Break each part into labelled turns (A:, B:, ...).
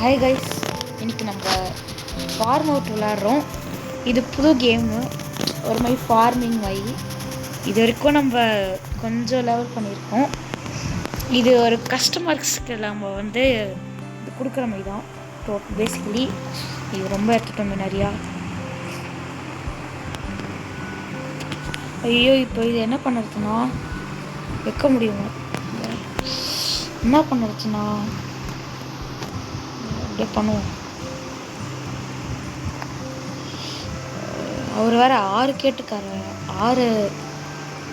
A: Hi guys, இன்றைக்கி நம்ம form out விளாட்றோம். இது புது கேமு, ஒரு மாதிரி ஃபார்மிங் மாதிரி. இது வரைக்கும் நம்ம கொஞ்சம் லெவல் பண்ணியிருக்கோம். இது ஒரு கஸ்டமர்ஸ்க்கு நம்ம வந்து இது கொடுக்குற மாதிரி தான். ஸோ பேசிக்கலி இது ரொம்ப எடுத்துகிட்டு வந்து நிறையா. ஐயோ, இப்போ இது என்ன பண்ணுறதுன்னா வைக்க முடியுமா? என்ன பண்ணுறதுன்னா அப்படியே பண்ணுவோம். அவர் வேறு 6 கேட்டுக்காரு. 6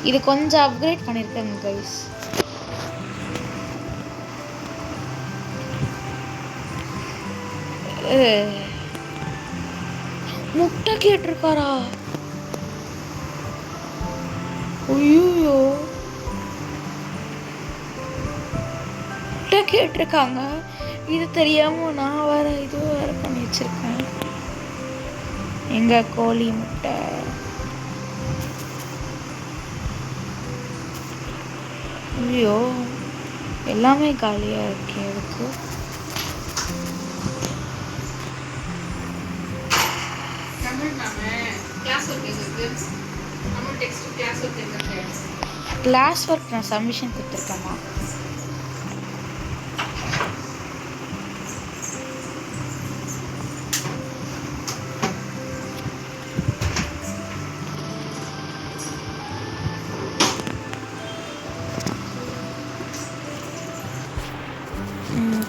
A: இது கொஞ்சம் அப்கிரேட் பண்ணியிருக்கேங்க கைஸ். முட்டை கேட்டிருக்காரா? ஐயோ, முட்டை கேட்டிருக்காங்க. இது தெரியாம நான் வேற இது வேற பண்ணி வச்சிருக்கேன். எங்க கோழி முட்டை? ஐயோ, எல்லாமே காலியா இருக்கு. எதுக்கு? கிளாஸ் ஒர்க் நான் சப்மிஷன் கொடுத்துருக்கேம்மா.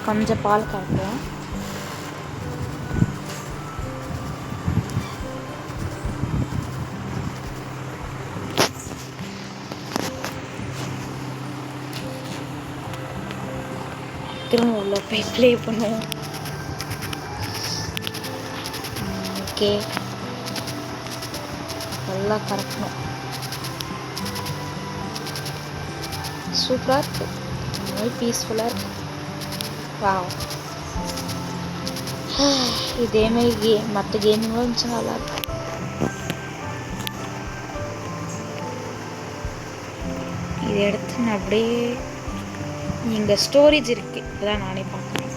A: கொஞ்சம் பால் காட்டுறேன். திரும்ப உள்ள போய் ப்ளே பண்ணுவோம். ஓகே, நல்லா கறக்கணும். சூப்பராக இருக்கு, ரொம்ப பீஸ்ஃபுல்லாக இருக்கு. வாவ், இதேமாதிரி மற்ற கேமிங்கும் இருந்துச்சு, நல்லா இருக்கு. இதை எடுத்து நான் அப்படியே இங்கே ஸ்டோரேஜ் இருக்கு, இப்போதான் நானே பார்க்குறேன்.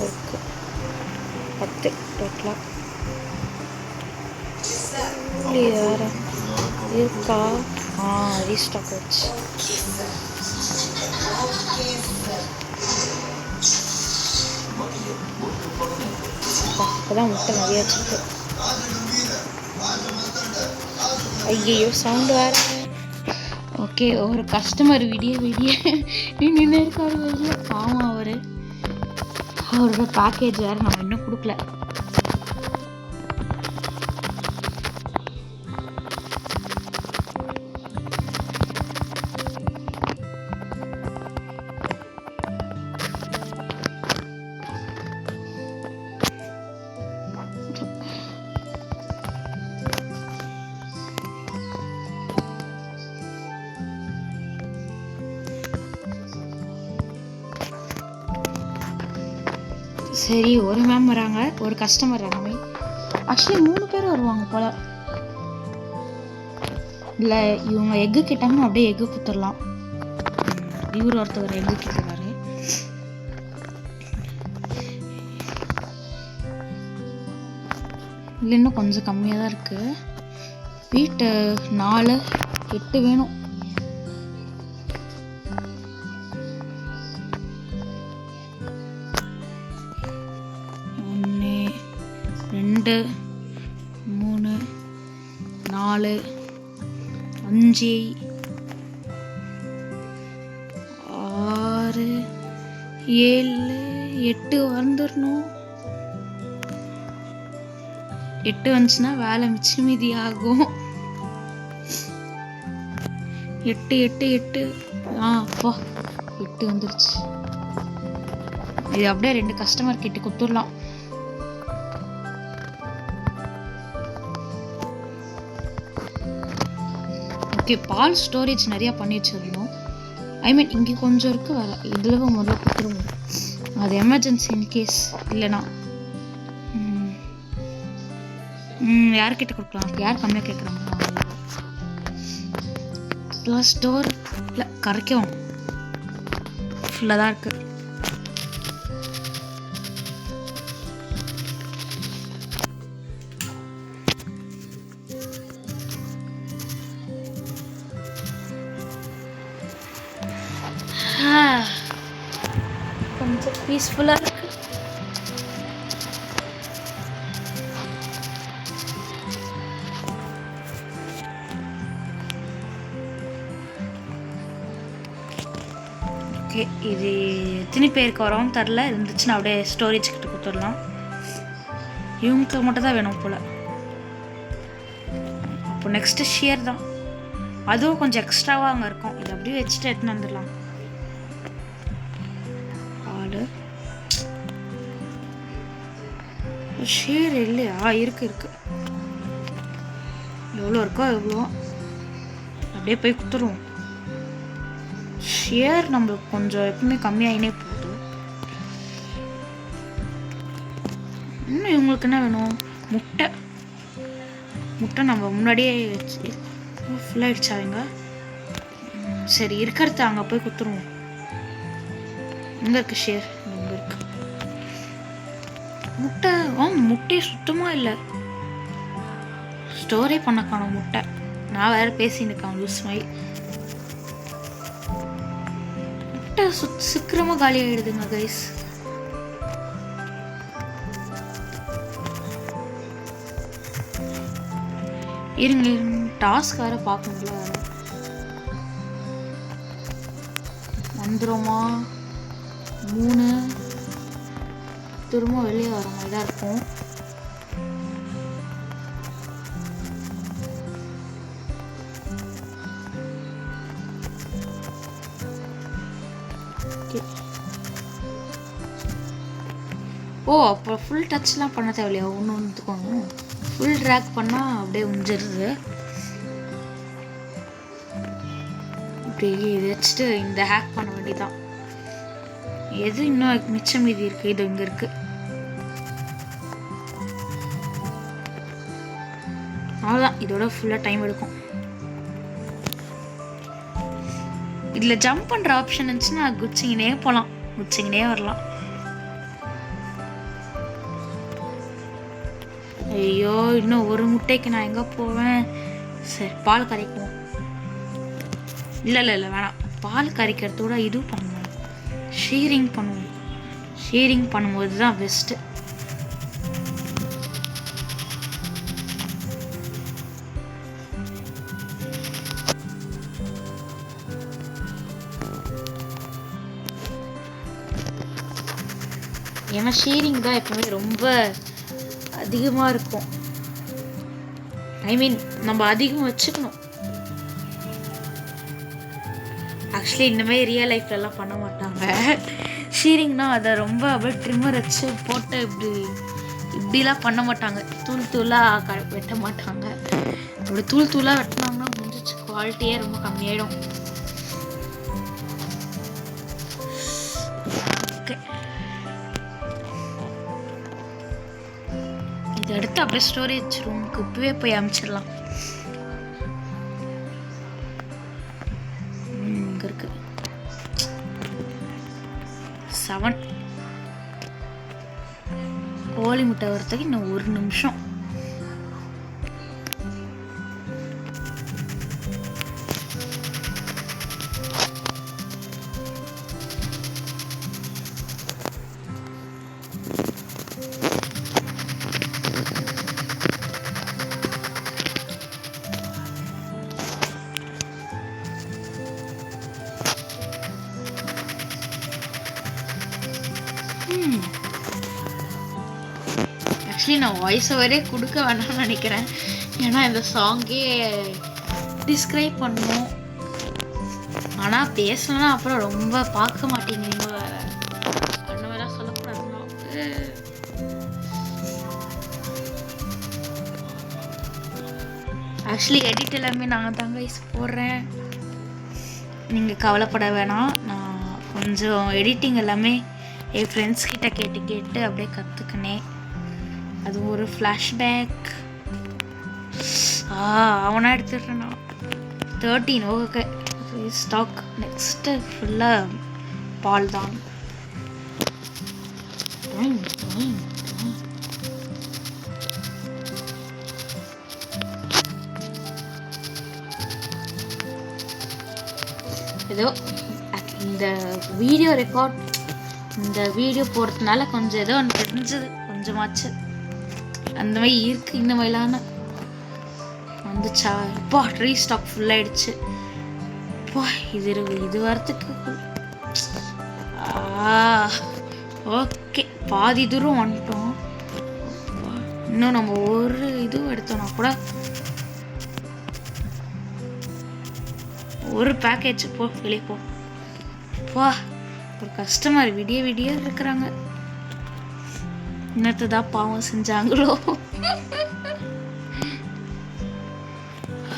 A: இருக்கு 10 டோட்டலாக. வேறு இருக்கா? ரீஸ்டாக் வச்சு இப்போதான் முட்டை நிறைய வச்சுருக்கு. ஐயோ, சவுண்டு வேறு. ஓகே, ஒரு கஸ்டமர் விடிய நின்று இருக்காரு வெளியே. ஆமாம், அவரோட பேக்கேஜ் வேறு நம்ம இன்னும் கொடுக்கல. சரி, ஒரு மேம் வராங்க, ஒரு கஸ்டமர் வராங்க. ஆக்சுவலி 3 பேர் வருவாங்க போல. இல்லை, இவங்க எக்கு கிட்டாங்கன்னா அப்படியே எக்கு குத்துடலாம். இவர் ஒருத்தவர் எக்கு கிட்டுருக்காரு. இல்லை, இன்னும் கொஞ்சம் கம்மியாக தான் இருக்கு. வீட்டு 4 8 வேணும். ரெண்டு 3 4 5 6 7 8 வந்துடணும். 8 வந்துச்சுன்னா வேலை மிச்சம் மீதி ஆகும். 8 8 8 அப்பா 8 வந்துருச்சு. இது அப்படியே 2 கஸ்டமர் கிட்ட கொடுத்துடலாம். ஓகே, பால் ஸ்டோரேஜ் நிறையா பண்ணி வச்சிடணும். ஐ மீன் இங்கே கொஞ்சம் இருக்குது, வேறு இதில் முதல்ல கொடுத்துருவோம். அது எமர்ஜென்சி இன்கேஸ் இல்லைனா யார்கிட்ட கொடுக்கலாம்? யார் கம்மியாக கேட்குறாங்க? ஸ்டோர் இல்லை, கரைக்கவும் ஃபுல்லாக தான் இருக்குது. கொஞ்சம் பீஸ்ஃபுல்லாக இருக்கு. ஓகே, இது எத்தனை பேருக்கு வரோன்னு தெரில. இருந்துச்சுன்னா அப்படியே ஸ்டோரேஜ் கிட்ட கொடுத்துடலாம். இவங்களுக்கு மட்டும் தான் வேணும் போல். அப்போ நெக்ஸ்ட்டு ஷியர் தான். அதுவும் கொஞ்சம் எக்ஸ்ட்ராவாக அங்கே இருக்கும். இது அப்படியே வச்சுட்டு எடுத்துன்னு வந்துடலாம். ஆடு ஷியர் இல்லையா? இருக்கு. எவ்வளோ இருக்கோ எவ்வளோ அப்படியே போய் கொடுத்துருவோம். ஷியர் நம்மளுக்கு கொஞ்சம் எப்பவுமே கம்மியாகினே போகுது. இன்னும் இவங்களுக்கு என்ன வேணும்? முட்டை நம்ம முன்னாடியே வச்சு ஃபுல்லாகிடுச்சாங்க. சரி, இருக்கிறத அங்கே போய் கொடுத்துருவோம். இங்கே இருக்கு ஷியர், இங்கே இருக்கு முட்டை. முட்டையே சுத்தமாக இல்லை. ஸ்டோரே பண்ண காணும் முட்டை. நான் வேறு பேசின்னு இருக்கேன் லூஸ் மாதிரி. முட்டை சீக்கிரமாக காலி ஆகிடுதுங்க கைஸ். இருங்க, டாஸ்க் வேறு பார்க்கணுங்களா? வந்துடுமா? 3 திரும்ப வெளியே வர மாதிரி தான் இருக்கும். ஓ, அப்போ ஃபுல் டச்லாம் பண்ண தேவையில்லையா? ஒன்றுத்துக்கோங்க. ஃபுல் ட்ராக் பண்ணால் அப்படியே முடிஞ்சிருது. இப்படி இதை வச்சுட்டு இந்த ஹேக் பண்ண வேண்டியதான். எது இன்னும் மிச்சம் மீதி இருக்குது? இது இங்கே இருக்குது. அவ்வளோதான். இதோட ஃபுல்லாக டைம் எடுக்கும். இதில் ஜம்ப் பண்ணுற ஆப்ஷன் இருந்துச்சுன்னா குச்சிங்கனே போகலாம், குச்சிங்கனே வரலாம். ஐயோ, இன்னும் ஒரு முட்டைக்கு நான் எங்கே போவேன்? சரி, பால் கரைக்குவோம். இல்லை வேணாம். பால் கரைக்கிறதோட இது பண்ணுவோம், ஷீரிங் பண்ணுவோம். ஷீரிங் பண்ணும்போது தான் பெஸ்ட்டு. ஏன்னா ஷீரிங் தான் எப்பவுமே ரொம்ப அதிகமாக இருக்கும். ஐ மீன் நம்ம அதிகம் வச்சுக்கணும். ஆக்சுவலி இந்த மாதிரி ரியல் லைஃப்லலாம் பண்ண மாட்டாங்க. ஷீரிங்னா அதை ரொம்ப அப்படியே ட்ரிம்மர் வச்சு போட்டு இப்படிலாம் பண்ண மாட்டாங்க. தூளாக வெட்ட மாட்டாங்க. அப்படி தூளாக வெட்டினாங்கன்னா முடிஞ்சிச்சு, குவாலிட்டியே ரொம்ப கம்மியாயிடும். ஓகே, இதை எடுத்து அப்படியே ஸ்டோரேஜ் ரூமுக்கு இப்பவே போய் அனுப்பிச்சிடலாம். இங்கே இருக்கு 7. கோழி முட்டை வரத்துக்கு இன்னும் 1 நிமிஷம். ஆக்சுவலி நான் வாய்ஸ் ஓவரே கொடுக்க வேணாம்னு நினைக்கிறேன். ஏன்னா இந்த சாங்கே டிஸ்கிரைப் பண்ணணும். ஆனால் பேசலன்னா அப்புறம் ரொம்ப பார்க்க மாட்டேங்கிறீங்க. அந்த மாதிரிலாம் சொல்லக்கூடாதுன்னா ஆக்சுவலி எடிட் எல்லாமே நான் தாங்க போடுறேன். நீங்கள் கவலைப்பட வேணாம். நான் கொஞ்சம் எடிட்டிங் எல்லாமே என் ஃப்ரெண்ட்ஸ் கிட்ட கேட்டு அப்படியே கற்றுக்கினேன். அது ஒரு ஃப்ளாஷ்பேக். அவனா எடுத்துடுறேன் நான். 13. Okay, stock. நெக்ஸ்ட்டு ஃபுல்லாக பால் தான். ஏதோ இந்த வீடியோ போடுறதுனால கொஞ்சம் ஏதோ ஒன்று தெரிஞ்சது, கொஞ்சமாச்சு அந்த மாதிரி இருக்கு. இந்த மாதிரிலான வந்துச்சா இப்போ ட்ரீ ஸ்டாக் ஃபுல் ஆயிடுச்சு. இப்போ இது வரத்துக்கு ஓகே, பாதி தூரம் வந்துட்டோம். இன்னும் நம்ம ஒரு இதுவும் எடுத்தோம்னா கூட ஒரு பேக்கேஜ் வெளியே போ. ஒரு கஸ்டமர் விடிய இருக்கிறாங்க. இன்னத்துதான் பாவம் செஞ்சாங்களோ.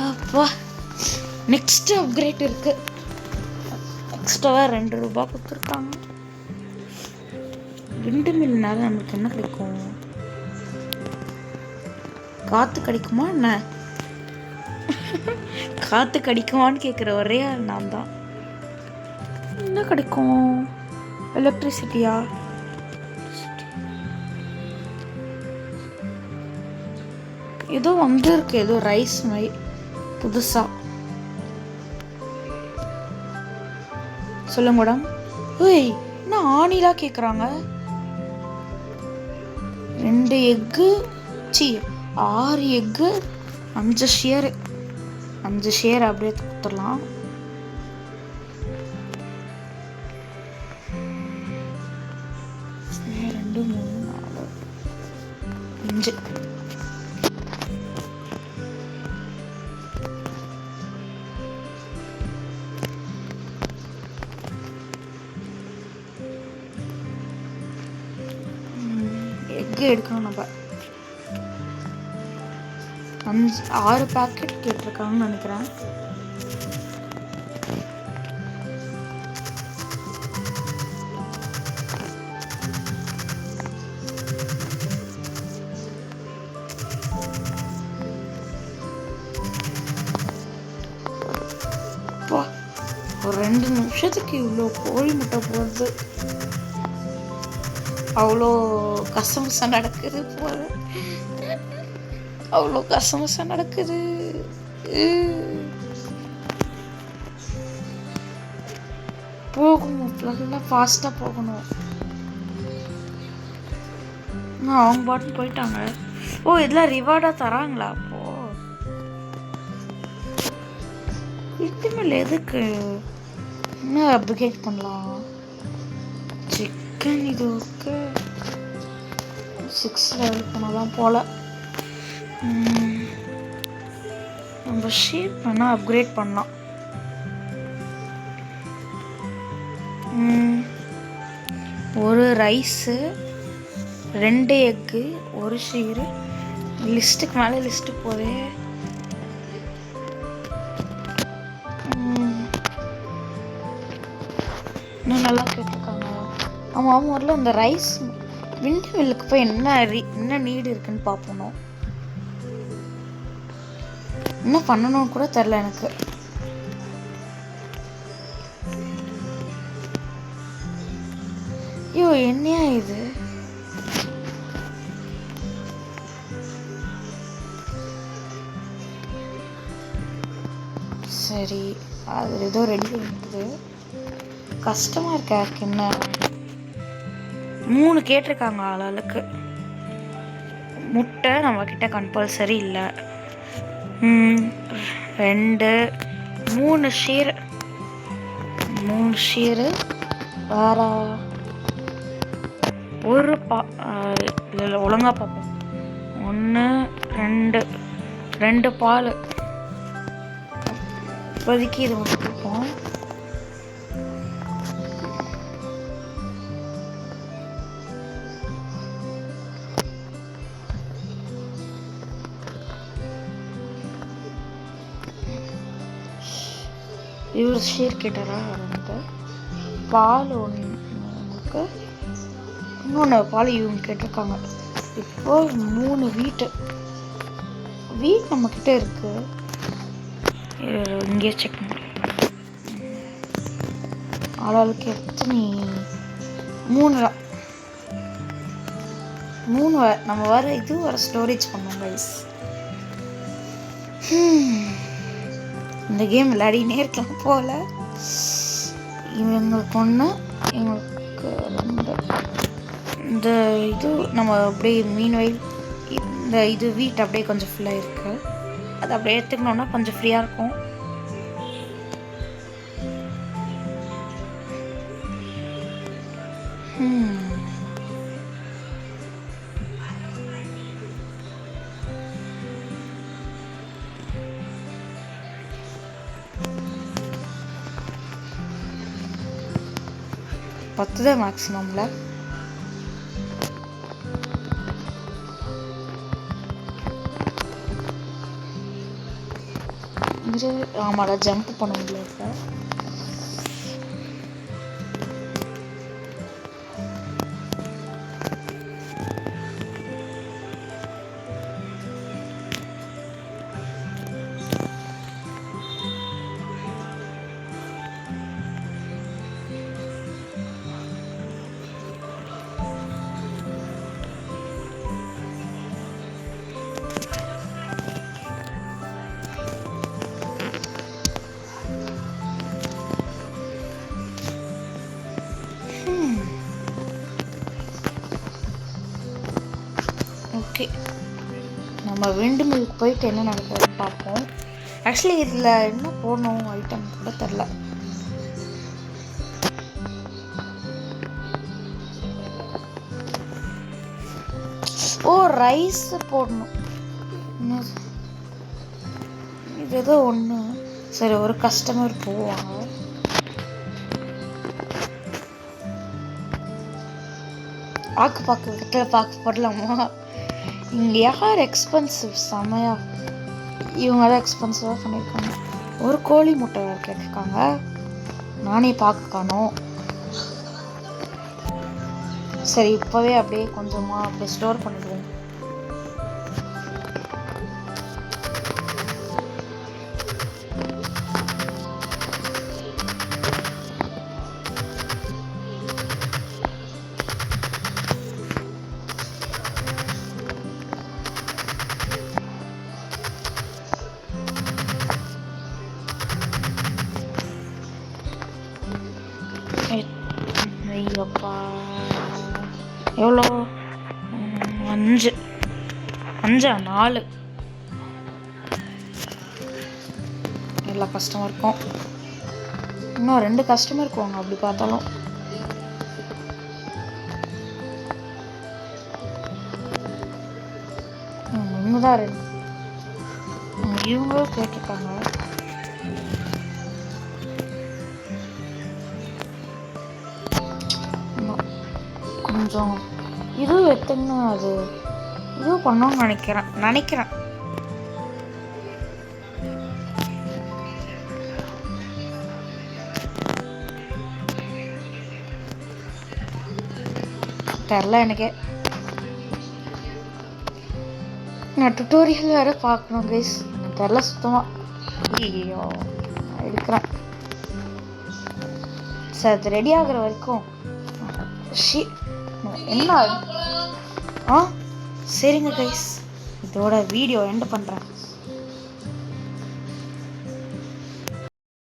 A: அப்பா நெக்ஸ்ட் அப்கிரேட் இருக்கு. எக்ஸ்ட்ராவா 2 ரூபாய் கொடுத்துருக்காங்க. விண்டு மில்னால நமக்கு என்ன கிடைக்கும்? காத்து கிடைக்குமா என்ன? காத்து கிடைக்குமான்னு கேட்குற ஒரே ஆள் நான் தான். என்ன கிடைக்கும்? எலக்ட்ரிசிட்டியா? ஏதோ இருக்கு, ஏதோ ரைஸ் மாதிரி புதுசா. சொல்லுங்க மேடம். ஏய், என்ன ஆணிலா கேட்குறாங்க? 2 எக்கு 6 எக்கு 5 ஷேர் அப்படியே கொடுத்துடலாம். ரெண்டு 3 4 5 எக்கு எடுக்கணும். நம்ம 6 பேக்கெட் கேட்டிருக்காங்கன்னு நினைக்கிறேன். ஒரு 2 நிமிஷத்துக்கு இவ்வளோ கோழி முட்டை போடுறது, அவ்வளோ கசமசா நடக்குது போல. அவ்வளோ கசமசா நடக்குது. போகணும், நல்லா ஃபாஸ்ட்டாக போகணும். அவங்க பாட்டு போயிட்டாங்க. ஓ, இதெல்லாம் ரிவார்டாக தராங்களா? அப்போ இதுமேல எதுக்கு என்ன அப்கிரேட் பண்ணலாம்? சிக்கன் இது ஓகே, 6 லெவல் பண்ணலாம் போல. நம்ம ஷேப் வேணால் அப்கிரேட் பண்ணலாம். ஒரு ரைஸு 2 எக்கு 1 ஷீரு. லிஸ்ட்டுக்கு மேலே லிஸ்ட்டு போதே. இன்னும் நல்லா கேட்டிருக்காங்க. ஆமாம், முதல்ல இந்த ரைஸ் விண்டு மில்லுக்கு போய் என்ன நீடு இருக்குன்னு பார்ப்போம். என்ன பண்ணணும்னு கூட தெரில எனக்கு. ஐயோ, என்னையா இது? சரி, அது ஏதோ ரெடி இருக்குது. கஷ்டமாக இருக்கா? என்ன 3 கேட்டிருக்காங்க ஆளாளுக்கு. முட்டை நம்மக்கிட்ட கம்பல்சரி இல்லை. 2 3 ஷீர் வேற ஒரு இல்லை ஒழுங்கா பார்ப்போம். 1 2 பால். இப்போதைக்கு இது மட்டும் கொடுப்போம். இவர் ஷேர் கேட்டாரா? வந்து பால் ஒன்றுக்கு இன்னொன்று பால் இவங்க கேட்டிருக்காங்க. இப்போ 3 வீட் நம்மக்கிட்ட இருக்கு. இங்கே செக் பண்ண ஆளாளுக்கு எடுத்து நீ 3 நம்ம வர ஸ்டோரேஜ் பண்ணோம் கைஸ். இந்த கேம் விளையாடினே இருக்கலாம் போல. இவங்களுக்கு ஒன்று, எங்களுக்கு 2. இந்த இது நம்ம அப்படியே மீன் வயல் இந்த இது வீட்டு அப்படியே கொஞ்சம் ஃபுல்லாக இருக்குது. அது அப்படியே எடுத்துக்கணுன்னா கொஞ்சம் ஃப்ரீயாக இருக்கும். பத்து தான் மேக்ஸிமமில். ஆமாடா ஜம்ப் பண்ண முடியல இப்போ. ஓகே, நம்ம விண்டு மில்க் போயிட்டு என்ன நடக்குதுன்னு பார்ப்போம். ஆக்சுவலி இதில் என்ன போடணும் ஐட்டம் கூட தெரில. ஓ, ரைஸ் போடணும். இது ஏதோ ஒன்று. சரி, ஒரு கஸ்டமர் போவாங்க. பாக்கு வெத்தலை பாக்கு போடலாமா? இங்கே யார் எக்ஸ்பென்சிவ் செமையா? இவங்க தான் எக்ஸ்பென்சிவாக பண்ணியிருக்காங்க. ஒரு கோழி முட்டை கேட்டிருக்காங்க. நானே பார்க்க காணோம். சரி, இப்போவே அப்படியே கொஞ்சமாக அப்படியே ஸ்டோர் பண்ணிடுவோம். ஐயோப்பா, எவ்வளோ? 5 4 எல்லா கஸ்டமருக்கும். இன்னும் 2 கஸ்டமர் இருக்குவாங்க அப்படி பார்த்தாலும். இவங்க தான் 2. இவங்களும் கேட்டிருக்காங்க. கொஞ்சம் இதுவும் எடுத்துன்னு அது இதுவும் பண்ணணும்னு நினைக்கிறேன். தெரில எனக்கு. நான் டுட்டோரியல் வேறு பார்க்கணும் கைஸ். தெரில சுத்தமாக. ஐயோ, எடுக்கிறேன். சரி, அது ரெடி ஆகிற வரைக்கும் என்ன? சரிங்க கைஸ், இதோட வீடியோ எண்ட் பண்ணுறேன்.